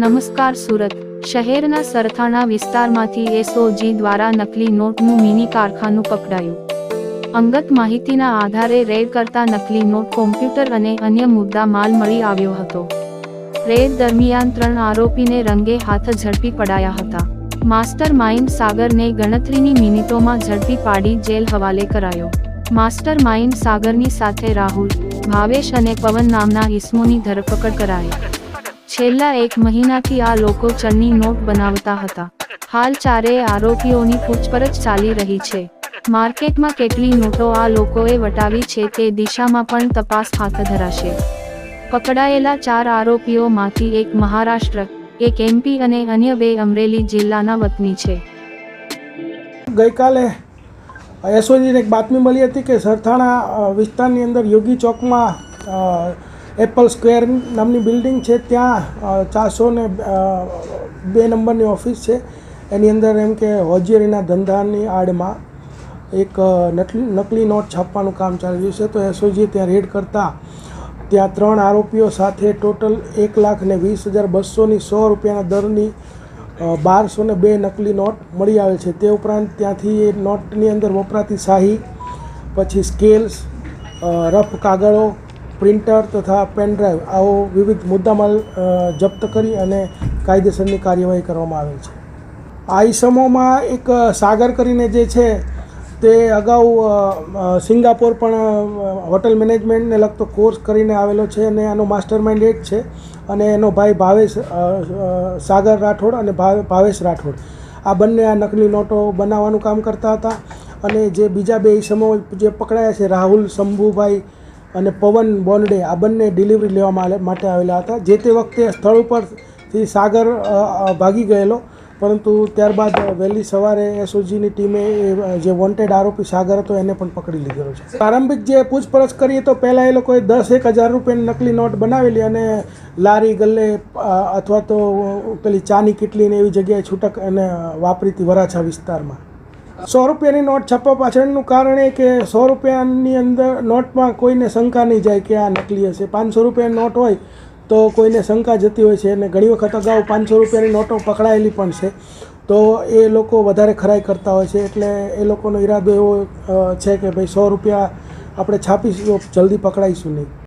નમસ્કાર. સુરત શહેરના સરથાણા વિસ્તારમાંથી એસઓજી દ્વારા નકલી નોટનું મિની કારખાનું પકડાયું. અંગત માહિતીના આધારે રેડ કરતા નકલી નોટ, કોમ્પ્યુટર અને અન્ય મુદ્દા માલ મળી આવ્યો હતો. રેડ દરમિયાન 3 આરોપીને રંગે હાથ ઝડપી પડાયા હતા. માસ્ટર માઇન્ડ સાગરને ગણતરીની મિનિટોમાં ઝડપી પાડી જેલ હવાલે કરાયો. માસ્ટર માઇન્ડ સાગરની સાથે રાહુલ, ભાવેશ અને પવન નામના ઇસમોની ધરપકડ કરાઈ. છેલ્લા 1 મહિનાથી આ લોકો ચલણી નોટ બનાવતા હતા. હાલ ચારેય આરોપીઓની પૂછપરછ ચાલી રહી છે. માર્કેટમાં કેટલી નોટો આ લોકોએ વટાવી છે તે દિશામાં પણ તપાસ હાથ ધરાશે. પકડાયેલા 4 આરોપીઓમાંથી એક મહારાષ્ટ્ર, એક એમપી અને અન્ય 2 અમરેલી જિલ્લાના વતની છે. ગઈકાલે એસઓજીને એક બાતમી મળી હતી કે સરથાણા વિસ્તારની અંદર યોગી ચોકમાં એપલ સ્ક્વેર નામની બિલ્ડિંગ છે, ત્યાં 402 નંબરની ઓફિસ છે. એની અંદર એમ કે હોજિયરીના ધંધાની આડમાં એક નકલી નોટ છાપવાનું કામ ચાલી રહ્યું છે. તો એસઓજીએ ત્યાં રેડ કરતાં ત્યાં 3 આરોપીઓ સાથે ટોટલ 1,20,200ની 100 રૂપિયાના દરની 1202 નકલી નોટ મળી આવેલ છે. તે ઉપરાંત ત્યાંથી એ નોટની અંદર વપરાતી શાહી, પછી સ્કેલ્સ, રફ કાગળો, પ્રિન્ટર તથા પેનડ્રાઈવ આવો વિવિધ મુદ્દામાલ જપ્ત કરી અને કાયદેસરની કાર્યવાહી કરવામાં આવેલ છે. આ ઇસમોમાં એક સાગર કરીને જે છે તે અગાઉ સિંગાપોર પણ હોટલ મેનેજમેન્ટને લગતો કોર્સ કરીને આવેલો છે અને આનો માસ્ટર માઇન્ડ એ જ છે. અને એનો ભાઈ ભાવેશ સાગર રાઠોડ અને ભાવેશ રાઠોડ આ બંને આ નકલી નોટો બનાવવાનું કામ કરતા હતા. અને જે બીજા 2 ઇસમો જે પકડાયા છે, રાહુલ શંભુભાઈ અને પવન બોન્ડે, આ બંને ડિલિવરી લેવા માટે આવેલા હતા. જે તે વખતે સ્થળ ઉપરથી સાગર ભાગી ગયેલો, પરંતુ ત્યારબાદ વહેલી સવારે એસઓજીની ટીમે જે વોન્ટેડ આરોપી સાગર હતો એને પણ પકડી લીધેલો છે. પ્રારંભિક જે પૂછપરછ કરીએ તો પહેલાં એ લોકોએ 10,000 રૂપિયાની નકલી નોટ બનાવેલી અને લારી ગલ્લે અથવા તો પેલી ચાની કીટલીને એવી જગ્યાએ છૂટક અને વાપરીતી વરાછા વિસ્તારમાં. 100 રૂપિયાની નોટ છાપવા પાછળનું કારણ એ કે 100 રૂપિયાની અંદર નોટમાં કોઈને શંકા નહીં જાય કે આ નકલી હશે. 500 રૂપિયાની નોટ હોય તો કોઈને શંકા જતી હોય છે અને ઘણી વખત અગાઉ 500 રૂપિયાની નોટો પકડાયેલી પણ છે. તો એ લોકો વધારે ખરાઈ કરતા હોય છે. એટલે એ લોકોનો ઈરાદો એવો છે કે ભાઈ 100 રૂપિયા આપણે છાપીશું, જલ્દી પકડાઈશું નહીં.